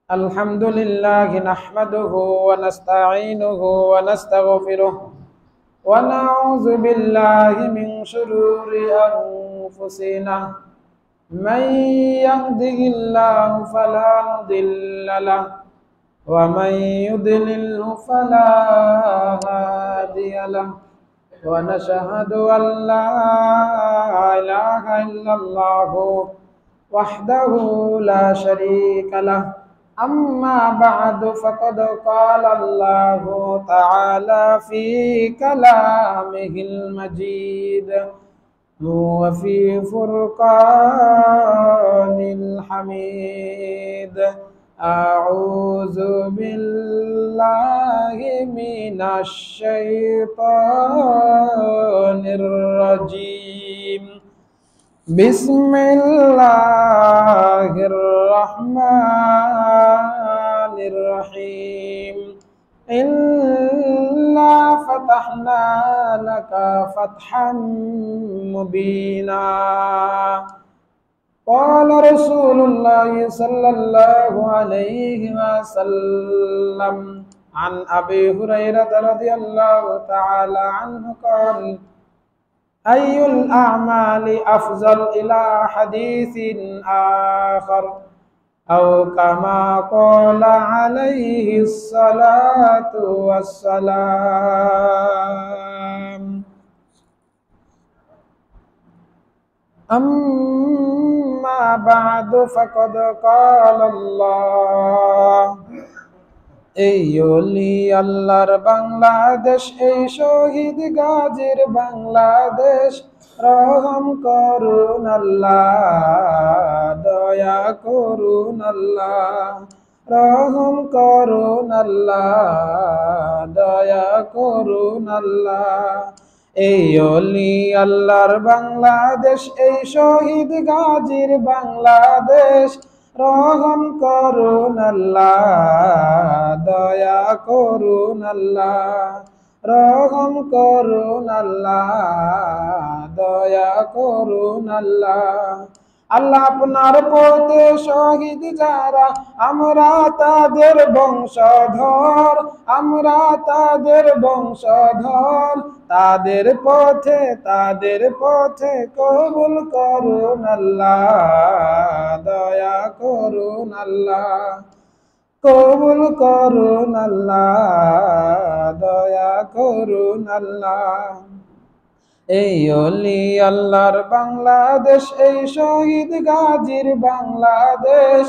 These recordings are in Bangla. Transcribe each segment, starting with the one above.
الحمد لله نحمده ونستعينه ونستغفره ونعوذ بالله من شرور أنفسنا. من يهده الله فلا مضل له ومن يضلله فلا هادي له، ونشهد أن لا إله إلا الله وحده لا شريك له. أما بعد فقد قال الله تعالى في كلامه المجيد وفي فرقان الحميد. أعوذ بالله من الشيطان الرجيم. بسم الله الرحمن الرحيم. إنا فتحنا لك فتحا مبينا. قال رسول الله صلى الله عليه وسلم عن أبي هريرة رضي الله تعالى عنه قال: أي الأعمال أفضل إلى حديث آخر، أو كما قال عليه الصلاة والسلام. أما بعد فقد قال الله: এই অলি আল্লাহর বাংলাদেশ, এই শহীদ গাজীর বাংলাদেশ, রহম করুন আল্লাহ, দয়া করুন আল্লাহ, রহম করুন আল্লাহ, দয়া করুন আল্লাহ। এই অলি আল্লাহর বাংলাদেশ, এই শহীদ গাজীর বাংলাদেশ, রহম করুন আল্লাহ, দয়া করুন আল্লাহ, রহম করুন আল্লাহ, দয়া করুন আল্লাহ। আল্লাহ আপনার পথে শহীদ যারা, আমরা তাদের বংশধর, আমরা তাদের বংশধর। তাদের পথে কবুল করুন আল্লাহ, দয়া করুন আল্লাহ, কবুল করুন আল্লাহ, দয়া করুন আল্লাহ। এই অলি আল্লাহর বাংলাদেশ, এই শহীদ গাজীর বাংলাদেশ,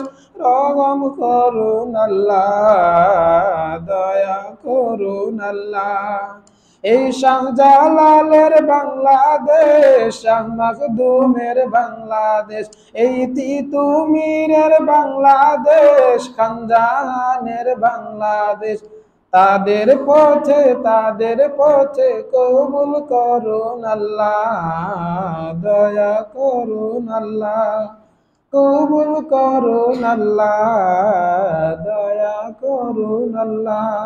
রহম করুন আল্লাহ, দয়া করুন আল্লাহ। এই শাহজালালের বাংলাদেশ, শাহ মখদুমের বাংলাদেশ, এই তিতুমীরের বাংলাদেশ, খানজাহানের বাংলাদেশ। তাদের পথে কবুল করুন আল্লাহ, দয়া করুন আল্লাহ, কবুল করুন আল্লাহ, দয়া করুন আল্লাহ।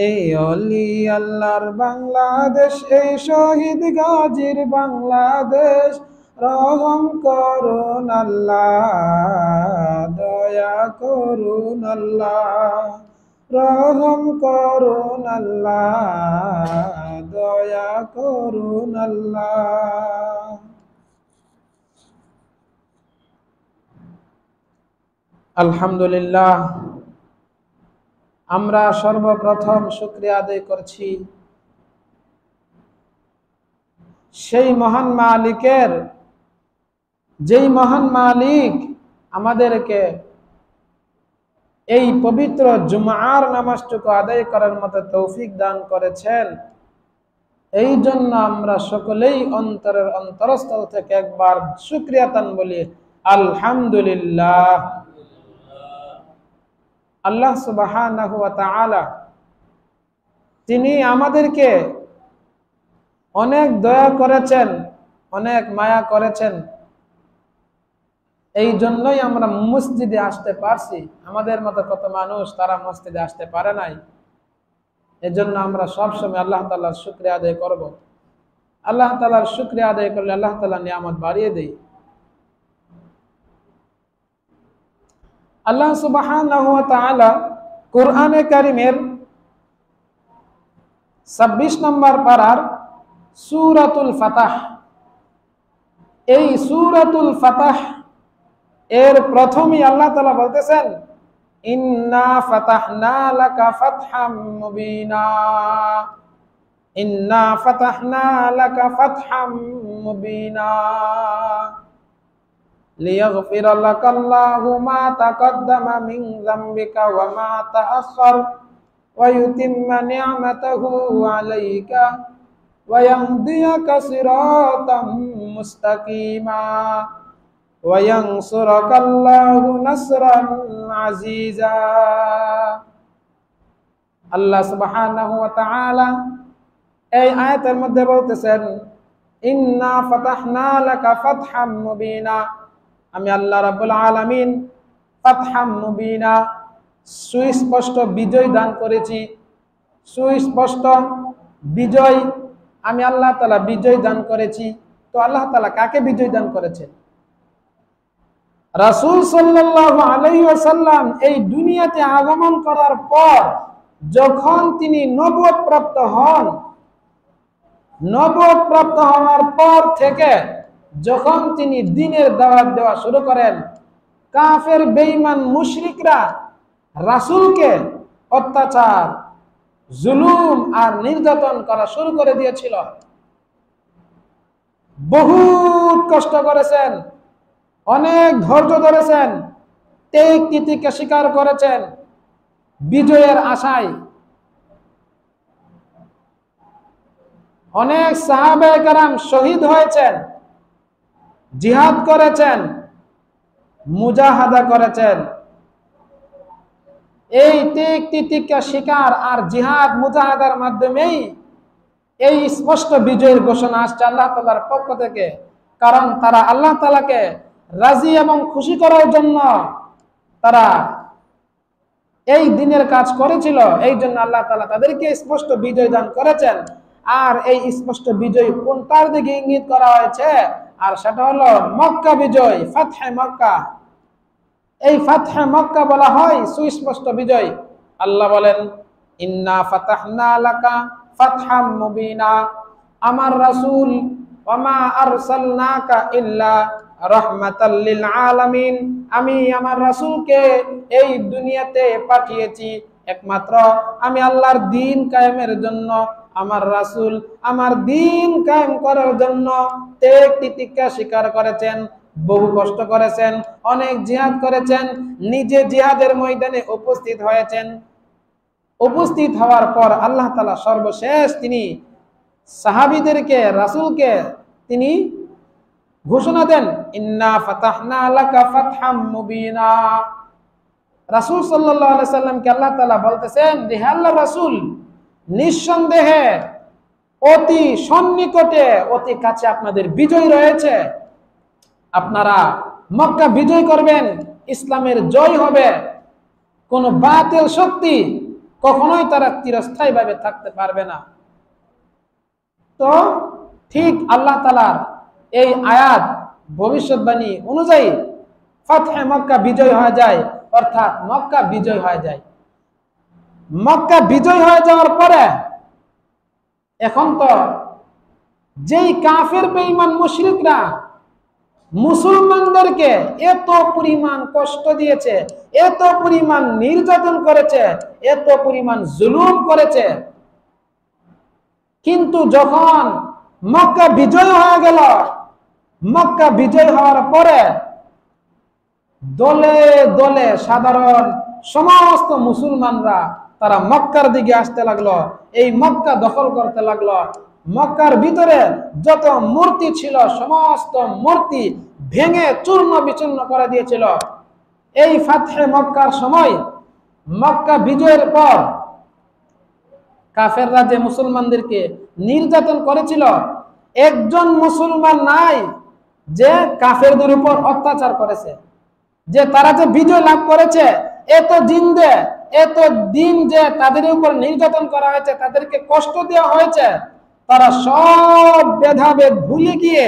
এই অলি আল্লাহর বাংলাদেশ, এই শহীদ গাজীর বাংলাদেশ, রহম করুন আল্লাহ, দয়া করুন আল্লাহ, রহম করুন আল্লাহ, দয়া করুন আল্লাহ। আলহামদুলিল্লাহ, আমরা সর্বপ্রথম শুকরিয়া আদায় করছি সেই মহান মালিকের, যেই মহান মালিক আমাদেরকে এই পবিত্র জুমার নামাজটুকু আদায় করার মতো তৌফিক দান করেছেন। এই জন্য আমরা সকলেই অন্তরের অন্তরস্থল থেকে একবার শুকরিয়া তান বলি আলহামদুলিল্লাহ। আল্লাহ সুবহানাহু ওয়া তাআলা তিনি আমাদেরকে অনেক দয়া করেছেন, অনেক মায়া করেছেন। এই জন্যই আমরা মসজিদে আসতে পারছি। আমাদের মতো কত মানুষ তারা মসজিদে আসতে পারে নাই। এজন্য আমরা সবসময় আল্লাহ তাআলার শুকরিয়া আদায় করব। আল্লাহ তাআলার শুকরিয়া আদায় করলে আল্লাহ তাআলা নিয়ামত বাড়িয়ে দেয়। আল্লাহ সুবহানাহু ওয়া তাআলা কুরআনে কারীমের 26 নম্বর পারার সূরাতুল ফাতহ, এই সূরাতুল ফাতহ এর প্রথমেই আল্লাহ তাআলা বলতেছেন, ইন্না ফাতাহনা লাকা ফাতহাম মুবিনা, ইন্না ফাতাহনা লাকা ফাতহাম মুবিনা লিয়াগফিরা লাকাল্লাহু মা তাকাদ্দামা মিন যামবিকা ওয়া মা তাআখার ওয়া ইউতিম্মা নি'মাতাহু আলাইকা ওয়া ইয়াহদিয়াকা সিরাতাম মুস্তাকিমা ওয়া ইয়ানসুরাকাল্লাহু নাসরান আজিজা। আল্লাহ সুবহানাহু ওয়া তাআলা এই আয়াতের মধ্যে বলতেছেন, ইন্না ফাতাহনা লাকা ফাতহাম মুবিনা, আমি আল্লাহ রাব্বুল আলামিন ফাতহাম মুবিনা, সুস্পষ্ট বিজয় দান করেছি। সুস্পষ্ট বিজয়, আমি আল্লাহ তাআলা বিজয় দান করেছি। তো আল্লাহ তাআলা কাকে বিজয় দান করেছেন? রাসূল সাল্লাল্লাহু আলাইহি ওয়াসাল্লাম এই দুনিয়াতে আগমন করার পর যখন তিনি নবুয়ত প্রাপ্ত হন, নবুয়ত প্রাপ্ত হওয়ার পর থেকে যখন তিনি দ্বীনের দাওয়াত দেওয়া শুরু করেন, কাফের বেঈমান মুশরিকরা রাসূলকে অত্যাচার, জুলুম আর নির্যাতন করা শুরু করে দিয়েছিল। বহুত কষ্ট করেছেন, অনেক ধৈর্য ধরেছেন, ত্যাগ তিতিক্ষা স্বীকার করেছেন বিজয়ের আশায়। অনেক সাহাবায়ে কেরাম শহীদ হয়েছেন, জিহাদ করেছেন, মুজাহাদা করেছেন। এই ত্যাগ তিতিক্ষা স্বীকার আর জিহাদ মুজাহাদার মাধ্যমেই এই স্পষ্ট বিজয়ের ঘোষণা আসছে আল্লাহ তাআলার পক্ষ থেকে। কারণ তারা আল্লাহ তাআলাকে রাজি এবং খুশি করার জন্য তারা এই দিনের কাজ করেছিল। এই জন্য আল্লাহ তাআলা তাদেরকে স্পষ্ট বিজয় দান করেছেন। আর এই স্পষ্ট বিজয় কোনটার দিকে ইঙ্গিত করা হয়েছে? আর সেটা হলো মক্কা বিজয়, ফাতহে মক্কা। এই ফাতহে মক্কা বলা হয় সুস্পষ্ট বিজয়। আল্লাহ বলেন, ইন্না ফাতাহনা লাকা ফাতহাম মুবিনা, আমার রাসূল ওয়া মা আরসালনাকা ইল্লা রাহমাতাল লিল আলামিন, আমি আমার রাসূলকে এই দুনিয়াতে পাঠিয়েছি একমাত্র আমি আল্লাহর দ্বীন কায়েমের জন্য। আমার রাসূল আমার দ্বীন কায়েম করার জন্য ত্যাগ তিতিক্ষা স্বীকার করেছেন, বহু কষ্ট করেছেন, অনেক জিহাদ করেছেন, নিজে জিহাদের ময়দানে উপস্থিত হয়েছেন। উপস্থিত হওয়ার পর আল্লাহ তাআলা সর্বশেষ তিনি সাহাবীদেরকে, রাসূলকে তিনি ঘোষণা দেন, ইন্না ফাতাহনা লাকা ফাতহাম মুবিনা। রাসূল সাল্লাল্লাহু আলাইহি সাল্লামকে আল্লাহ তাআলা বলতেছেন যে, হে আল্লাহর রাসূল, নিঃসন্দেহে অতি সন্নিকটে, অতি কাছে আপনাদের বিজয় রয়েছে। আপনারা মক্কা বিজয় করবেন, ইসলামের জয় হবে। কোন বাতিল শক্তি কখনোই তারা চিরস্থায়ীভাবে থাকতে পারবে না। তো ঠিক আল্লাহ তাআলার এই আয়াত ভবিষ্যৎবাণী অনুযায়ী ফাতহে মক্কা বিজয় হয়ে যায়, অর্থাৎ মক্কা বিজয় হয়ে যায়। মক্কা বিজয় হয়ে যাওয়ার পরে এখন তো যেই কাফের বেঈমান মুশরিকরা মুসলমানদেরকে এত পরিমাণ কষ্ট দিয়েছে, এত পরিমাণ নির্যাতন করেছে, এত পরিমাণ জুলুম করেছে, কিন্তু যখন মক্কা বিজয় হয়ে গেল, মক্কা বিজয় হওয়ার পরে দলে দলে সাধারণ সমস্ত মুসলমানরা তারা মক্কার দিকে আসতে লাগলো, এই মক্কা দখল করতে লাগলো। মক্কার ভিতরে যত মূর্তি ছিল সমস্ত মূর্তি ভেঙে চূর্ণ বিচূর্ণ করে দিয়েছিল। এই ফাতহে মক্কার সময়, মক্কা বিজয়ের পর কাফেররা যে মুসলমানদেরকে নির্যাতন করেছিল, একজন মুসলমান নাই যে কাফেরদের উপর অত্যাচার করেছে। যে তারা যে বিজয় লাভ করেছে, এত দিন যে তাদের উপর নির্যাতন করা হয়েছে, তাদেরকে কষ্ট দেওয়া হয়েছে, তারা সব ভেদাভেদ ভুলে গিয়ে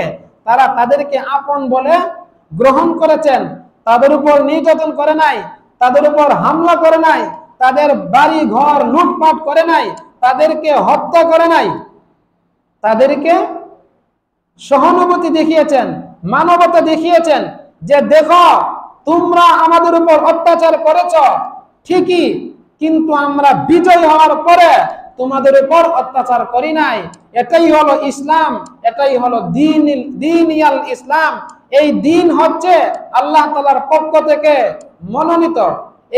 তারা তাদেরকে আপন বলে গ্রহণ করেছেন। তাদের উপর নির্যাতন করে নাই, তাদের উপর হামলা করে নাই, তাদের বাড়ি ঘর লুটপাট করে নাই, তাদেরকে হত্যা করে নাই, তাদেরকে সহানুভূতি দেখিয়েছেন, মানবতা দেখিয়েছেন যে দেখো তোমরা আমাদের উপর অত্যাচার করেছ ঠিকই, কিন্তু আমরা বিজয় হওয়ার পরে তোমাদের উপর অত্যাচার করি নাই। এটাই হলো ইসলাম, এটাই হলো দ্বীনুল ইসলাম। এই দিন হচ্ছে আল্লাহ তাআলার পক্ষ থেকে মনোনীত।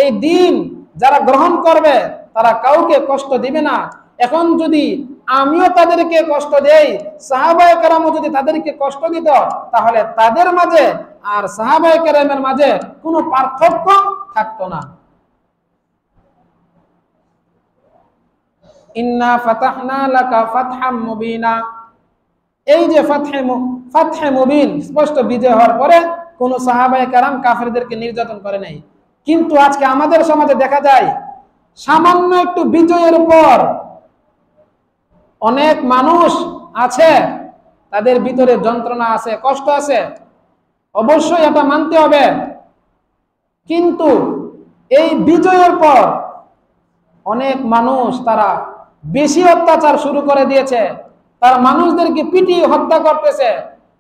এই দিন যারা গ্রহণ করবে তারা কাউকে কষ্ট দিবে না। এখন যদি আমিও তাদেরকে কষ্ট দেই, সাহাবায়ে কেরামও যদি তাদেরকে কষ্ট দিত, তাহলে তাদের মাঝে আর সাহাবায়ে কেরামের মাঝে কোনো পার্থক্য থাকতো না। ইন্না ফাতাহনা লাকা ফাতহাম মুবিনা, এই যে ফাতহে মুবিন, স্পষ্ট বিজয় হওয়ার পরে কোন সাহাবায়ে কেরাম কাফেরদেরকে নির্যাতন করে নাই। কিন্তু আজকে আমাদের সমাজে দেখা যায় সামান্য একটু বিজয়ের পর অনেক মানুষ আছে তাদের ভিতরে যন্ত্রণা আছে, কষ্ট আছে, অবশ্যই এটা মানতে হবে। কিন্তু এই বিজয়ের পর অনেক মানুষ তারা বেশি অত্যাচার শুরু করে দিয়েছে, তারা মানুষদেরকে পিটিয়ে হত্যা করতেছে।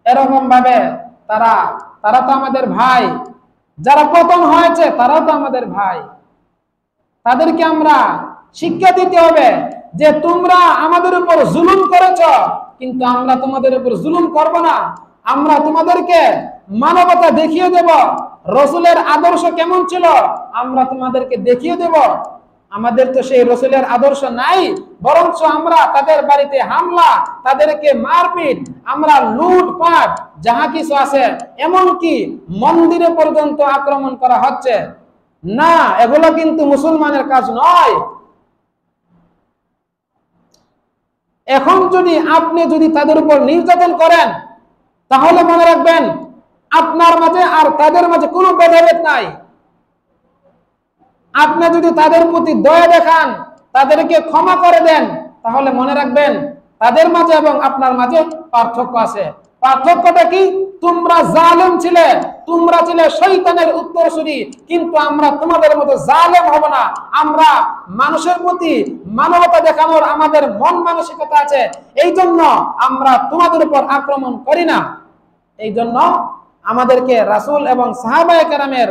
এরকম ভাবে তারা তো আমাদের ভাই, যারা পতন হয়েছে তারাও তো আমাদের ভাই। তাদেরকে আমরা শিক্ষা দিতে হবে যে তোমরা আমাদের উপর জুলুম করেছ, কিন্তু আমরা তোমাদের উপর জুলুম করব না। আমরা তোমাদেরকে মানবতা দেখিয়ে দেব, রসুলের আদর্শ কেমন ছিল আমরা তোমাদেরকে দেখিয়ে দেব। আমাদের তো সেই রসুলের আদর্শ নাই, বরঞ্চ আমরা তাদের বাড়িতে হামলা, তাদেরকে মারপিট, আমরা লুটপাট যাহা কিছু আছে, এমনকি মন্দিরে পর্যন্ত আক্রমণ করা হচ্ছে না। এগুলো কিন্তু মুসলমানের কাজ নয়। এখন আপনি যদি তাদের উপর নির্যাতন করেন, তাহলে মনে রাখবেন আপনার মাঝে আর তাদের মাঝে কোনো ভেদাভেদ নাই। আপনি যদি তাদের প্রতি দয়া দেখান, তাদেরকে ক্ষমা করে দেন, তাহলে মনে রাখবেন তাদের মাঝে এবং আপনার মাঝে পার্থক্য আছে। পার্থক্যটা কি? তোমরা জালেম ছিলে, তোমরা ছিলে শয়তানের উত্তরসূরি, কিন্তু আমরা তোমাদের মতো জালেম হব না। আমরা মানুষের প্রতি মানবতা দেখানোর আমাদের মন মানসিকতা আছে, এই জন্য আমরা তোমাদের উপর আক্রমণ করি না। এই জন্য আমাদেরকে রাসূল এবং সাহাবায়ে কেরামের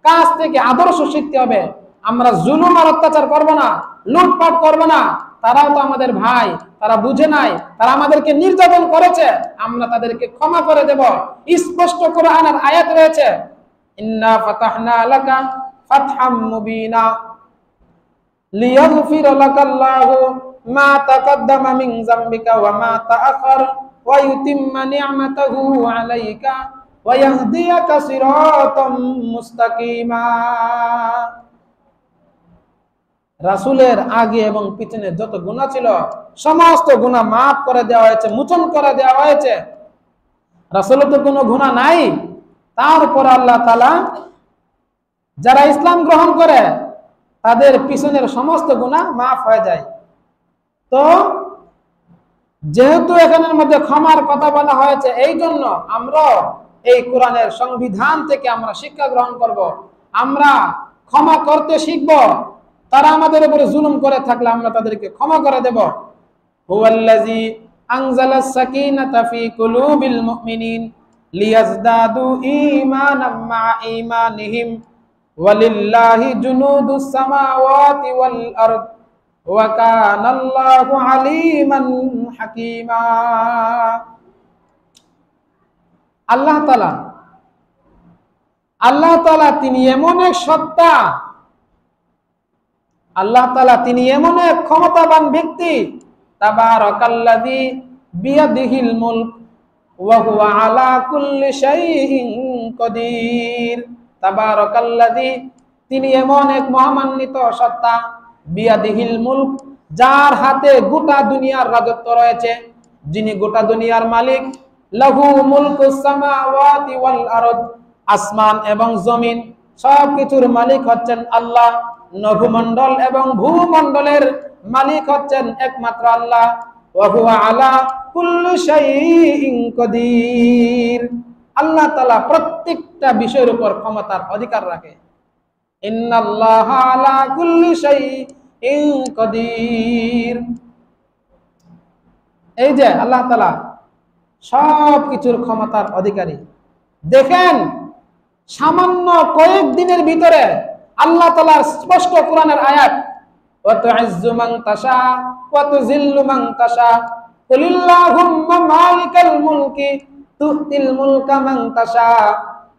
কাছ থেকে আদর্শ শিখতে হবে। আমরা জুলুম আর অত্যাচার করব না, লুটপাট করব না। তারাও তো আমাদের ভাই, তারা বুঝে নাই, তারা আমাদেরকে নির্যাতন করেছে, আমরা তাদেরকে ক্ষমা করে দেব। স্পষ্ট কোরআনের আয়াত রয়েছে, ইন্না ফাতাহনা লাকা ফাতহাম মুবিনা লিয়াগফির লাকাল্লাহু মা তাকাদ্দামা মিন যামবিকা ওয়া মা তাআখার ওয়া ইউতিম্মা নি'মাতাহু আলাইকা ওয়া ইয়াহদিয়াকা সিরাতাম মুস্তাকিমা। রাসূলের আগে এবং পিছনে যত গুনাহ ছিল সমস্ত গুনাহ মাফ করে দেওয়া হয়েছে, মোচন করে দেওয়া হয়েছে। রাসূলের তো কোনো গুনাহ নাই, তারপর আল্লাহ তাআলা যারা ইসলাম গ্রহণ করে তাদের পিছনের সমস্ত গুনাহ মাফ হয়ে যায়। তো যেহেতু এখানের মধ্যে ক্ষমার কথা বলা হয়েছে, এই জন্য আমরা এই কোরআনের সংবিধান থেকে আমরা শিক্ষা গ্রহণ করব। আমরা ক্ষমা করতে শিখব। তারা আমাদের উপরে জুলুম করে থাকলে আমরা তাদেরকে ক্ষমা করে দেব। হুয়াল্লাযী আনজালাস সাকিনাতা ফী কুলুবিল মুমিনিন লিয়াজদাদু ঈমানাম মা ঈমানিহিম ওয়ালিল্লাহি জুনুদুস সামাওয়াতি ওয়াল আরদ ওয়া কানাল্লাহু আলীমান হাকীমা। আল্লাহ তাআলা তিনি এমন এক সত্তা, আল্লাহ তাআলা তিনি এমন এক ক্ষমতাবান ব্যক্তি। তাবারাকাল্লাযী বিয়াদিহিল মুলক ওয়া হুয়া আলা কুল্লি শাইইন কাদির। তাবারাকাল্লাযী তিনি এমন এক মহামান্বিত সত্তা, বিয়াদিহিল মুলক যার হাতে গোটা দুনিয়ার রাজত্ব রয়েছে, যিনি গোটা দুনিয়ার মালিক। লাহু মুলকুস সামাওয়াতি ওয়াল আরদ, আসমান এবং জমিন সবকিছুর মালিক হচ্ছেন আল্লাহ। নভমণ্ডল এবং ভূমণ্ডলের মালিক হচ্ছেন একমাত্র আল্লাহ। ওয়া হুয়া আলা কুল্লি শাইইন কাদির। আল্লাহ তাআলা প্রত্যেকটা বিষয়ের উপর ক্ষমতার অধিকার রাখে। ইন্নাল্লাহা আলা কুল্লি শাইইন কাদির। এই যে আল্লাহ তাআলা সব কিছুর ক্ষমতার অধিকারী। দেখেন সামান্য কয়েক দিনের ভিতরে আল্লাহ তাআলার স্পষ্ট কোরআনের আয়াত, ওয়া তু'ইজ্জু মান তাশা ওয়া তুযিল্লু মান তাশা কুলিল্লাহুম্মা মালিকাল মুলকি তু'তিল মুলকা মান তাশা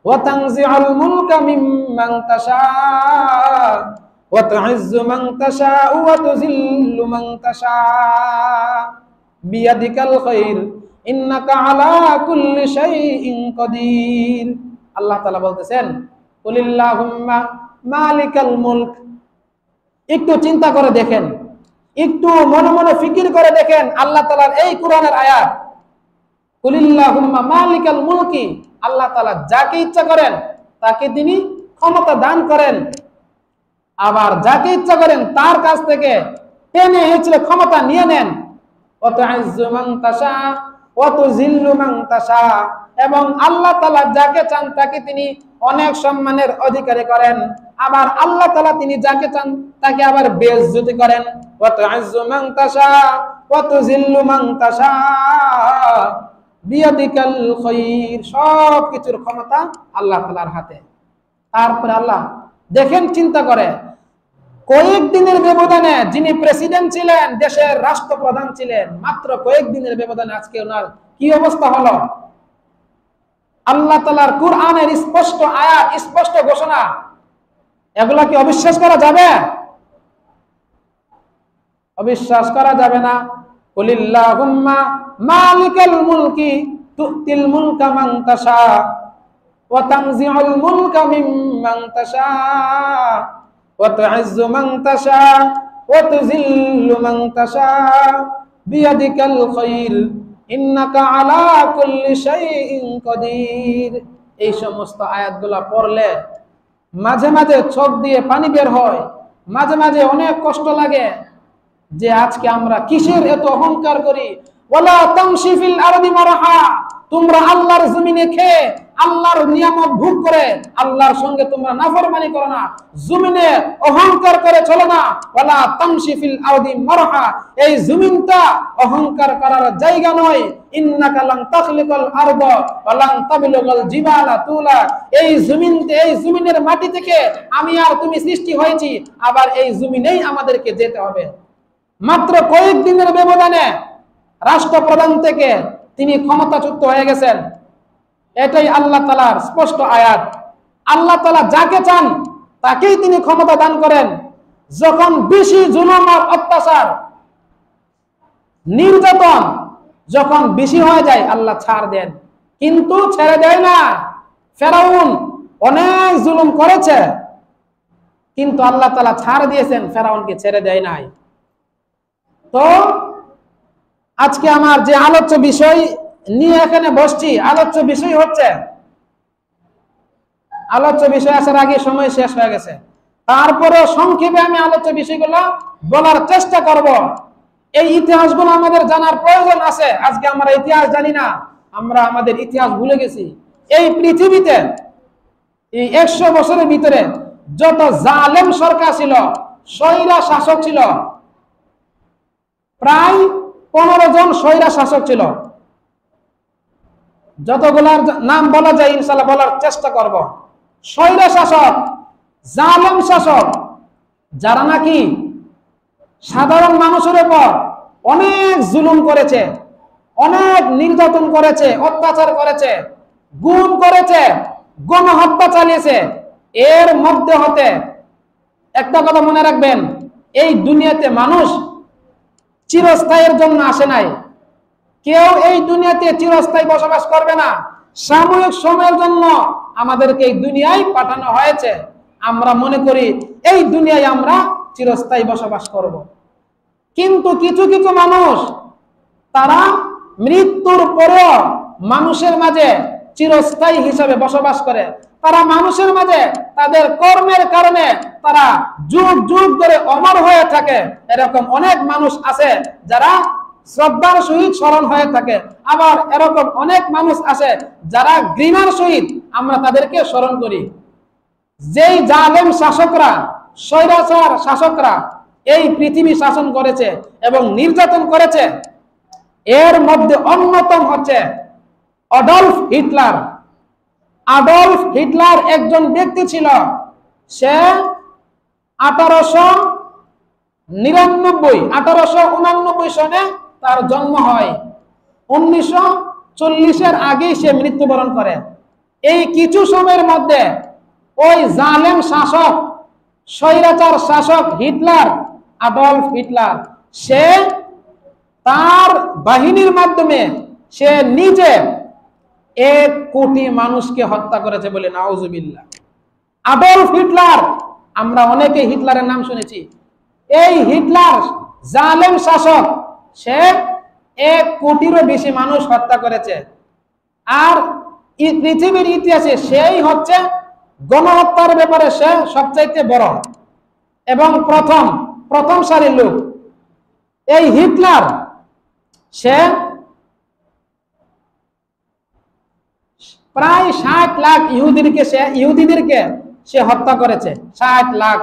ওয়া তানজি'ুল মুলকা মিম্মান তাশা ওয়া তু'ইজ্জু মান তাশা ওয়া তুযিল্লু মান তাশা বিয়াদিকাল খায়র ইন্নাকা আলা কুল্লি শাইইন কাদির। আল্লাহ তাআলা বলতেছেন কুলিল্লাহুম্মা মালিকাল মুলক। একটু চিন্তা করে দেখেন, একটু মনে মনে ফিকির করে দেখেন আল্লাহ তাআলার এই কোরআনের আয়াত, কুলিল্লাহুম্মা মালিকাল মুলকি। আল্লাহ তাআলা যাকে ইচ্ছা করেন তাকে তিনি ক্ষমতা দান করেন, আবার যাকে ইচ্ছা করেন তার কাছ থেকে টেনে হেঁচড়ে ক্ষমতা নিয়ে নেন। ওয়া তু'ইজ্জু মান তাশা ওয়া তুযিল্লু মান তাশা। এবং আল্লাহ তাআলা যাকে চান তাকে তিনি অনেক সম্মানের অধিকারী করেন, আবার আল্লাহ তাআলা তিনি যাকে চান তাকে আবার বেইজ্জতি করেন। ওয়া তু'ইজ্জু মান তাশা ওয়া তুযিল্লু মান তাশা বিয়াদিকাল খায়র। সব কিছুর ক্ষমতা আল্লাহ তাআলার হাতে। তারপরে আল্লাহ দেখেন, চিন্তা করে কয়েক দিনের ব্যবধানে যিনি প্রেসিডেন্ট ছিলেন, দেশের রাষ্ট্রপ্রধান ছিলেন, মাত্র কয়েক দিনের ব্যবধানে আজকে ওনার কি অবস্থা হলো। আল্লাহ তাআলার কুরআনের স্পষ্ট আয়াত, স্পষ্ট ঘোষণা, এগুলা কি অবিশ্বাস করা যাবে? অবিশ্বাস করা যাবে না। কুলিল্লাহুম্মা মালিকাল মুলকি তু'তিল মুলকা মান তাশা ওয়া তানজি'ুল মুলকা মিম্মান তাশা ওয়া তু'ইজ্জু মান তাশা ওয়া তুযিল্লু মান তাশা বিয়াদিকাল খায়র ইন্নাকা আলা কুল্লি শাইইন কাদির। এই সমস্ত আয়াতগুলো পড়লে মাঝে মাঝে চোখ দিয়ে পানি বের হয়, মাঝে মাঝে অনেক কষ্ট লাগে যে আজকে আমরা কিসের এত অহংকার করি। ওয়ালা তামশি ফিল আরদি মারহা। তোমরা আল্লাহর জমিনে খেয়ে আল্লাহর নিয়ামত ভোগ করে আল্লাহর সঙ্গে তোমরা নাফরমানি করো না, জমিনে অহংকার করে চলো না। ওয়ালা তামশি ফিল আরদি মারহা। এই জমিনটা অহংকার করার জায়গা নয়। ইন্নাকা লান তাখলিকাল আরদা ওয়া লান তাবলুগাল জিবালা তুলা। এই জমিনের মাটি থেকে আমি আর তুমি সৃষ্টি হয়েছি, আবার এই জমিনেই আমাদেরকে যেতে হবে। মাত্র কয়েক দিনের ব্যবধানে রাষ্ট্রপ্রধান থেকে তিনি ক্ষমতাচ্যুত হয়ে গেছেন। এটাই আল্লাহ তাআলার স্পষ্ট আয়াত। আল্লাহ তাআলা যাকে চান তাকেই তিনি ক্ষমতা দান করেন। যখন বেশি জুলুম আর অত্যাচার, নির্যাতন যখন বেশি হয়ে যায় আল্লাহ ছাড় দেন, কিন্তু ছেড়ে দেয় না। ফেরাউন অনেক জুলুম করেছে, কিন্তু আল্লাহ তাআলা ছাড় দিয়েছেন, ফেরাউনকে ছেড়ে দেয় নাই। তো আজকে আমার যে আলোচ্য বিষয় নিয়ে এখানে বসছি, আলোচ্য বিষয় হচ্ছে, আলোচ্য বিষয় আসার আগে সময় শেষ হয়ে গেছে, তারপরে সংক্ষেপে আমি আলোচ্য বিষয়গুলো বলার চেষ্টা করব। এই ইতিহাসগুলো আমাদের জানার প্রয়োজন আছে। আজকে আমরা ইতিহাস জানি না, আমরা আমাদের ইতিহাস ভুলে গেছি। এই পৃথিবীতে এই 100 বছরের ভিতরে যত জালেম সরকার ছিল, স্বৈরা শাসক ছিল, প্রায় 15 জন স্বৈরা শাসক ছিল। যতগুলার নাম বলা যায় ইনশাআল্লাহ বলার চেষ্টা করব। স্বৈরা শাসক, জালেম শাসক, যারা নাকি সাধারণ মানুষের উপর অনেক জুলুম করেছে, অনেক নির্যাতন করেছে, অত্যাচার করেছে, গুম করেছে, গণহত্যা চালিয়েছে। এর মধ্যে হতে একটা কথা মনে রাখবেন, এই দুনিয়াতে মানুষ চিরস্থায়ীর জন্য আসে নাই। কেউ এই দুনিয়াতে চিরস্থায়ী বসবাস করবে না। সাময়িক সময়ের জন্য আমাদেরকে এই দুনিয়ায় পাঠানো হয়েছে। আমরা মনে করি এই দুনিয়ায় আমরা চিরস্থায়ী বসবাস করব। কিন্তু কিছু কিছু মানুষ তারা মৃত্যুর পরেও মানুষের মাঝে চিরস্থায়ী হিসাবে বসবাস করে। তারা মানুষের মাঝে তাদের কর্মের কারণে তারা যুগ যুগ ধরে অমর হয়ে থাকে। এরকম অনেক মানুষ আছে যারা শ্রদ্ধার সহিত স্মরণ হয়ে থাকে, আবার এরকম অনেক মানুষ আছে যারা ঘৃণার সহিত আমরা তাদেরকে স্মরণ করি। যেই জালেম শাসকরা, স্বৈরাচার শাসকরা এই পৃথিবী শাসন করেছে এবং নির্যাতন করেছে, এর মধ্যে অন্যতম হচ্ছে অডলফ হিটলার। আডলফ হিটলার একজন ব্যক্তি ছিল, সে 1899 সনে তার জন্ম হয়। 1940-এর আগেই সে মৃত্যুবরণ করে। এই কিছু সময়ের মধ্যে ওই জালেম শাসক, স্বৈরাচার শাসক হিটলার, আডলফ হিটলার, সে তার বাহিনীর মাধ্যমে সে নিজে 1 কোটি মানুষকে হত্যা করেছে বলে নাউজুবিল্লাহ। আডলফ হিটলার, আমরা অনেকে হিটলারের নাম শুনেছি। এই হিটলার জালেম শাসক, সে 1 কোটিরও বেশি মানুষ হত্যা করেছে। আর পৃথিবীর ইতিহাসে সেই হচ্ছে গণহত্যার ব্যাপারে সে সবচাইতে বড় এবং প্রথম সারির লোক। এই হিটলার সে প্রায় 60 লাখ ইহুদিদেরকে সে হত্যা করেছে। 60 লাখ।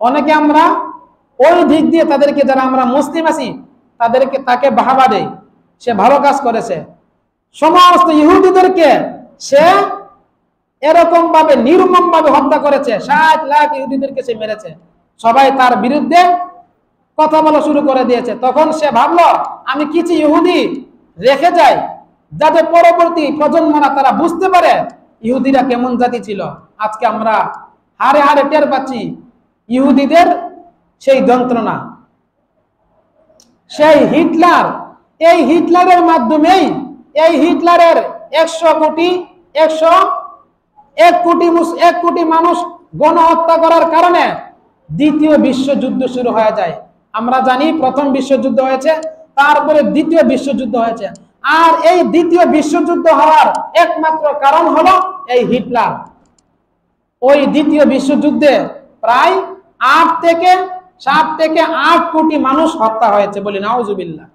অনেকে আমরা ওই দিক দিয়ে তাদেরকে, যারা আমরা মুসলিম আছি, তাকে বাহাবা দেই, সে ভালো কাজ করেছে। সমস্ত ইহুদিদেরকে সে এরকম ভাবে নির্মম ভাবে হত্যা করেছে। 60 লাখ ইহুদিদেরকে সে মেরেছে। সবাই তার বিরুদ্ধে কথা বলা শুরু করে দিয়েছে। তখন সে ভাবলো, আমি কিছু ইহুদি রেখে যাই, যাতে পরবর্তী প্রজন্মরা তারা বুঝতে পারে ইহুদিরা কেমন জাতি ছিল। আজকে আমরা হারে হারে টের পাচ্ছি ইহুদিদের সেই যন্ত্রণা। সেই হিটলার, এই হিটলারের মাধ্যমেই, এই হিটলারের 1 কোটি মানুষ গণহত্যা করার কারণে দ্বিতীয় বিশ্বযুদ্ধ শুরু হয়ে যায়। আমরা জানি প্রথম বিশ্বযুদ্ধ হয়েছে, তারপরে দ্বিতীয় বিশ্বযুদ্ধ হয়েছে। আর এই দ্বিতীয় বিশ্বযুদ্ধ হওয়ার একমাত্র কারণ হলো এই হিটলার। ওই দ্বিতীয় বিশ্বযুদ্ধে প্রায় 7 থেকে 8 কোটি মানুষ হত্যা হয়েছে বলি নাউজুবিল্লাহ।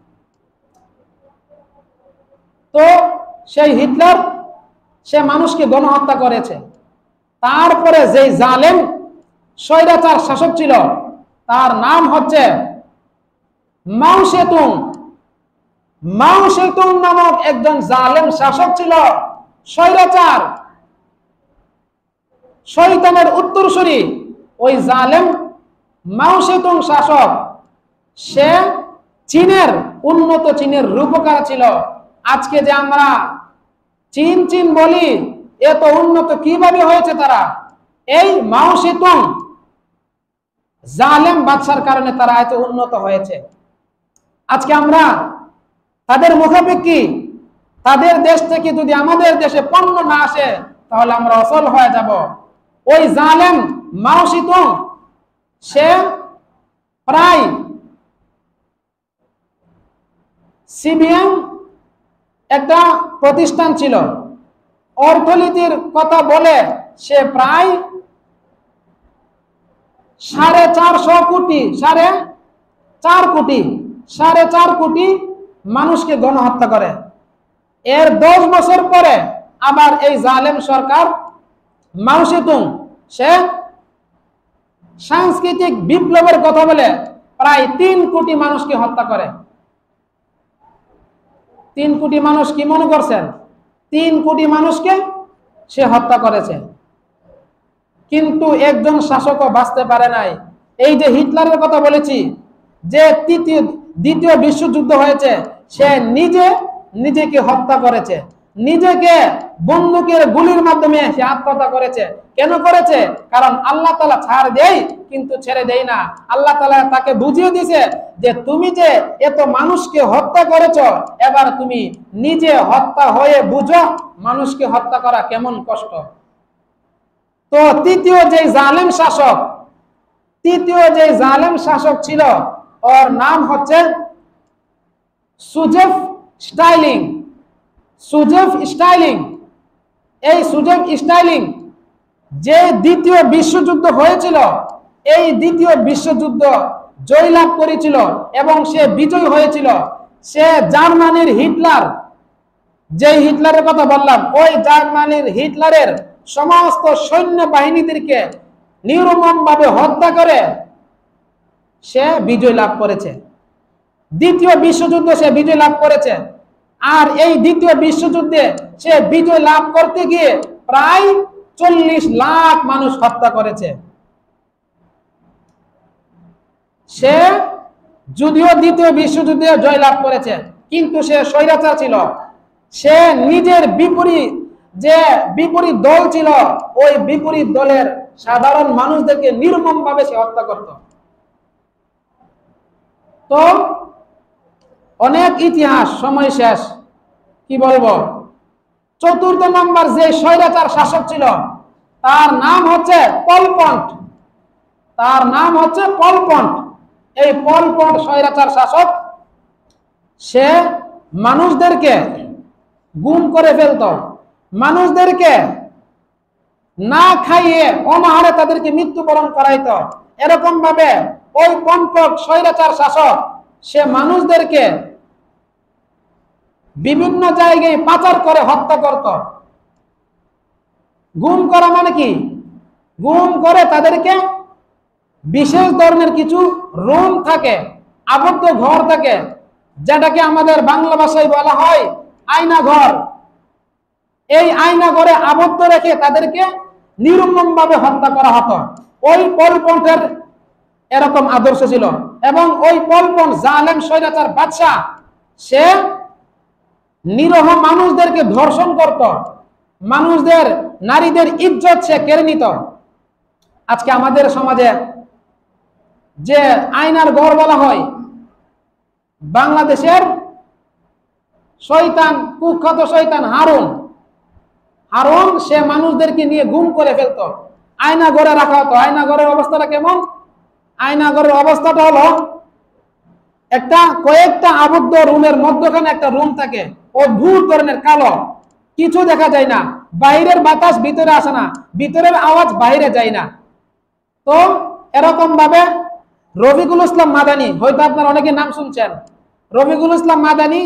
তো সেই হিটলার সে মানুষকে গণহত্যা করেছে। তারপরে যে জালেম স্বৈরাচার শাসক ছিল, তার নাম হচ্ছে মাও সেতুং। মাও সেতুং নামক একজন জালেম শাসক ছিল, স্বৈরাচার, শয়তানের উত্তরসূরি। ওই জালেম মাও সেতুং শাসক, সে উন্নত চীনের রূপকার ছিল। আজকে যে আমরা চীন বলি, এত উন্নত কিভাবে হয়েছে তারা? এই মাও সেতুং জালেম বাদশার কারণে তারা এত উন্নত হয়েছে। আজকে আমরা তাদের মুখাপেক্ষী, তাদের দেশ থেকে যদি আমাদের দেশে পণ্য না আসে, তাহলে আমরা অসল হয়ে যাব। ওই জালেম মাও সেতুং, সে প্রায় সিবিএম একটা প্রতিষ্ঠান ছিল, অর্থনীতির কথা বলে সে প্রায় 4.5 কোটি মানুষকে গণহত্যা করে। এর 10 বছর পরে আবার এই জালেম সরকার মাও সেতুং সে সাংস্কৃতিক বিপ্লবের কথা বলে প্রায় 3 কোটি মানুষকে হত্যা করে। 3 কোটি মানুষ কি মনে করছেন? 3 কোটি মানুষকে সে হত্যা করেছে। কিন্তু একজন শাসকও বাঁচতে পারে নাই। এই যে হিটলারের কথা বলেছি, যে দ্বিতীয় বিশ্বযুদ্ধ হয়েছে, সে নিজেকে হত্যা করেছে, নিজেকে বন্দুকের গুলির মাধ্যমে সে আত্মহত্যা করেছে। কেন করেছে? কারণ আল্লাহ তাআলা ছাড় দেয় কিন্তু ছেড়ে দেয় না। আল্লাহ তাআলা তাকে বুঝিয়ে দিয়েছে যে তুমি যে এত মানুষকে হত্যা করেছো, এবার তুমি নিজে হত্যা হয়ে বুঝো মানুষকে হত্যা করা কেমন কষ্ট। তো তৃতীয় যে জালেম শাসক ছিল, ওর নাম হচ্ছে জোসেফ স্টালিন। এই জোসেফ স্টালিন যে দ্বিতীয় বিশ্বযুদ্ধ হয়েছিল, এই দ্বিতীয় বিশ্বযুদ্ধ জয়লাভ করেছিল এবং সে বিজয়ী হয়েছিল। সে জার্মানির হিটলার, যে হিটলারের কথা বললাম, ওই জার্মানির হিটলারের সমস্ত সৈন্য বাহিনীদেরকে নির্মমভাবে হত্যা করে সে বিজয় লাভ করেছে। দ্বিতীয় বিশ্বযুদ্ধে সে বিজয় লাভ করেছে। আর এই দ্বিতীয় বিশ্বযুদ্ধে সে বিজয় লাভ করতে গিয়ে প্রায় 40 লাখ মানুষ হত্যা করেছে। সে যদিও দ্বিতীয় বিশ্বযুদ্ধে জয় লাভ করেছে, কিন্তু সে স্বৈরাচার ছিল। সে নিজের বিপরীত দল ছিল, ওই বিপরীত দলের সাধারণ মানুষদেরকে নির্মমভাবে সে হত্যা করত। তো অনেক ইতিহাস, সময় শেষ, কি বলবো। চতুর্থ নম্বর যে স্বৈরাচার শাসক ছিল তার নাম হচ্ছে পল পট। তার নাম হচ্ছে পল পট। এই পল পট স্বৈরাচার শাসক, সে মানুষদেরকে গুম করে ফেলত, মানুষদেরকে না খাইয়ে অনাহারে তাদেরকে মৃত্যুবরণ করাইতো। এরকম ভাবে ওই পল পট স্বৈরাচার শাসক সে মানুষদেরকে বিভিন্ন জায়গায় পাচার করে হত্যা করত। গুম করা মানে কি? গুম করে তাদেরকে বিশেষ ধরনের কিছু রুম থাকে, আবদ্ধ ঘর থাকে, যেটাকে আমাদের বাংলা ভাষায় বলা হয় আয়না ঘর। এই আয়না ঘরে আবদ্ধ রেখে তাদেরকে নির্মমভাবে হত্যা করা হতো। ওই পল পটের এরকম আদর্শ ছিল। এবং ওই পল পট জালেম স্বৈরাচার বাদশা, সে নিরহ মানুষদেরকে ধর্ষণ করত, মানুষদের, নারীদের ইজ্জত সে কেড়ে নিত। আজকে আমাদের সমাজে যে আয়নার ঘর বলা হয়, বাংলাদেশের শয়তান, কুখ্যাত শয়তান হারুন সে মানুষদেরকে নিয়ে গুম করে ফেলতো, আয়না ঘরে রাখা হতো। আয়না ঘরের অবস্থাটা কেমন? আয়না ঘরের অবস্থাটা হলো কয়েকটা আবদ্ধ রুমের মধ্যখানে একটা রুম থাকে, অদ্ভুত ধরনের কালো, কিছু দেখা যায় না, বাইরের বাতাস ভিতরে আসে না, ভিতরের আওয়াজ বাইরে যায় না। তো এরকম ভাবে রফিকুল ইসলাম মাদানী, হয়তো আপনারা অনেকে নাম শুনছেন, রফিকুল ইসলাম মাদানী,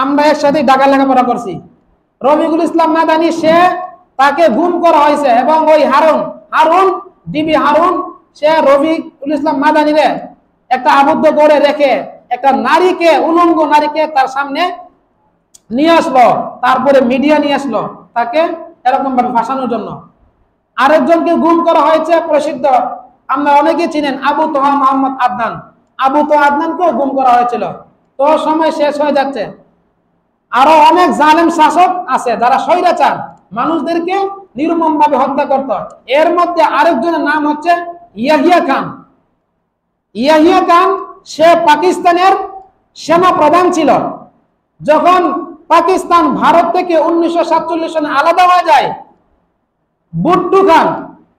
আমরা একসাথে ঢাকা লেখাপড়া করছি। রফিকুল ইসলাম মাদানী, তাকে গুম করা হয়েছে। এবং ওই ডিবি হারুন, সে রফিকুল ইসলাম মাদানীরে একটা আবদ্ধ করে রেখে একটা নারীকে, উলঙ্গ নারীকে তার সামনে নিয়ে আসলো, তারপরে মিডিয়া নিয়ে আসলো তাকে এরকম ভাবে ফাঁসানোর জন্য। আরেকজনকে গুম করা হয়েছে, প্রসিদ্ধ, আমরা অনেকে চিনেন, আবু তোহা মোহাম্মদ আদনান। আবু তোহা আদনানকেও গুম করা হয়েছিল। তো সময় শেষ হয়ে যাচ্ছে। আরো অনেক জালেম শাসক আছে যারা স্বৈরাচার, মানুষদেরকে নির্মম ভাবে হত্যা করত। এর মধ্যে আরেকজনের নাম হচ্ছে ইয়াহিয়া খান। ইয়াহিয়া খান সে পাকিস্তানের সেনা প্রধান ছিল। যখন পাকিস্তান ভারত থেকে 1947 সালে আলাদা হয়ে যায়,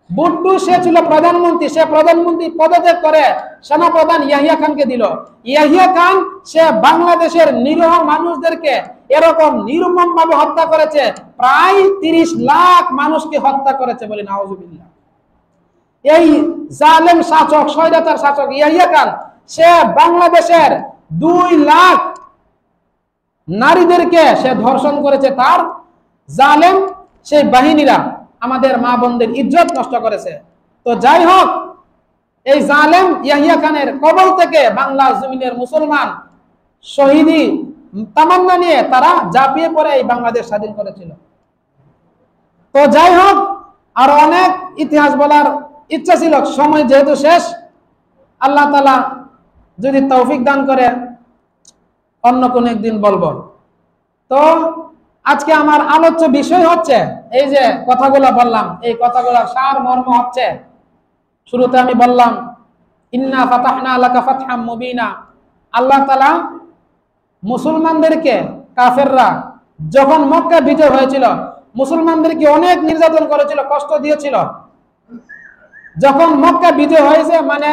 বুট্টু সে ছিল প্রধানমন্ত্রী, সে প্রধানমন্ত্রী পদত্যাগ করে সেনাপ্রধান ইয়াহিয়া খানকে দিল। ইয়াহিয়া খান সে বাংলাদেশের নিরীহ মানুষদেরকে এরকম নির্মম ভাবে হত্যা করেছে, প্রায় 30 লাখ মানুষকে হত্যা করেছে, বলি নাউজুবিল্লাহ। এই জালেম শাসক, স্বৈরাচার শাসক ইয়াহিয়া খান, সে বাংলাদেশের 2 লাখ নারীদেরকে সে ধর্ষণ করেছে। তার জালেম সেই বাহিনীরা আমাদের মা বোনদের ইজ্জত নষ্ট করেছে। তো যাই হোক, এই জালেম ইয়াহিয়া খানের কবল থেকে বাংলা জমিনের মুসলমান শহীদি তামান্না নিয়ে তারা ঝাঁপিয়ে পড়ে এই বাংলাদেশ স্বাধীন করেছিল। তো যাই হোক, আর অনেক ইতিহাস বলার ইচ্ছা ছিল, সময় যেহেতু শেষ, আল্লাহ তাআলা যদি তৌফিক দান করে অন্য কোন একদিন বলবো। তো আজকে আমার আলোচ্য বিষয় হচ্ছে, এই যে কথাগুলো বললাম, এই কথাগুলোর সার মর্ম হচ্ছে, শুরুতে আমি বললাম ইন্না ফাতাহনা লাকা ফাতহাম মুবিনা। আল্লাহ তাআলা মুসলমানদেরকে, কাফেররা যখন মক্কা বিজয় হয়েছিল, মুসলমানদেরকে অনেক নির্যাতন করেছিল, কষ্ট দিয়েছিল। যখন মক্কা বিজয় হয়েছে, মানে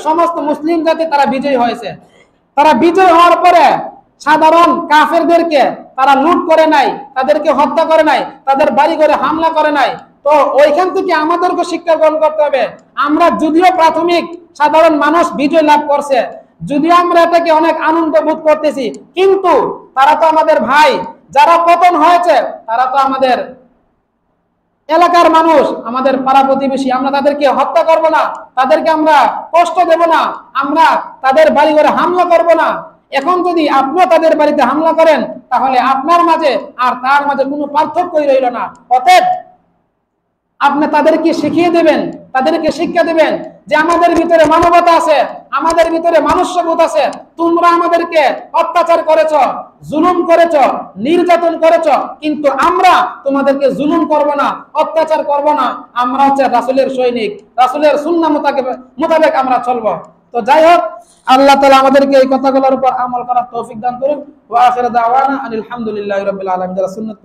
সমস্ত মুসলিম জাতি তারা বিজয় হয়েছে, তারা বিজয় হওয়ার পরে সাধারণ কাফেরদেরকে তারা লুট করে নাই, তাদেরকে হত্যা করে নাই, তাদের বাড়ি ঘরে হামলা করে নাই। তো ওইখান থেকে আমাদেরকে শিক্ষা গ্রহণ করতে হবে। আমরা যদিও প্রাথমিক সাধারণ মানুষ বিজয় লাভ করছে, যদিও আমরা এটাকে অনেক আনন্দ বোধ করতেছি, কিন্তু তারা তো আমাদের ভাই। যারা পতন হয়েছে তারা তো আমাদের এলাকার মানুষ, আমাদের পাড়া প্রতিবেশী, আমরা তাদেরকে হত্যা করব না, তাদেরকে আমরা কষ্ট দেব না, আমরা তাদের বাড়ি ঘরে হামলা করব না। এখন যদি আপনিও তাদের বাড়িতে হামলা করেন, তাহলে আপনার মাঝে আর তার মাঝে কোনো পার্থক্যই রইল না। অতএব আপনি তাদেরকে শিখিয়ে দেবেন, তাদেরকে শিক্ষা দেবেন যে আমাদের ভিতরে মানবতা আছে, আমাদের ভিতরে মনুষ্যবোধ আছে। তোমরা আমাদেরকে অত্যাচার করেছো, জুলুম করেছো, নির্যাতন করেছো, কিন্তু আমরা তোমাদেরকে জুলুম করব না, অত্যাচার করব না। আমরা হচ্ছে রাসূলের সৈনিক, রাসূলের সুন্নাহ মোতাবেক আমরা চলবো। তো যাই হোক, আল্লাহ তাআলা আমাদেরকে এই কথাগুলোর উপর আমল করার তৌফিক দান করুন। ওয়া আখিরু দাওয়ানা আলহামদুলিল্লাহি রাব্বিল আলামিন। যারা সুন্নাত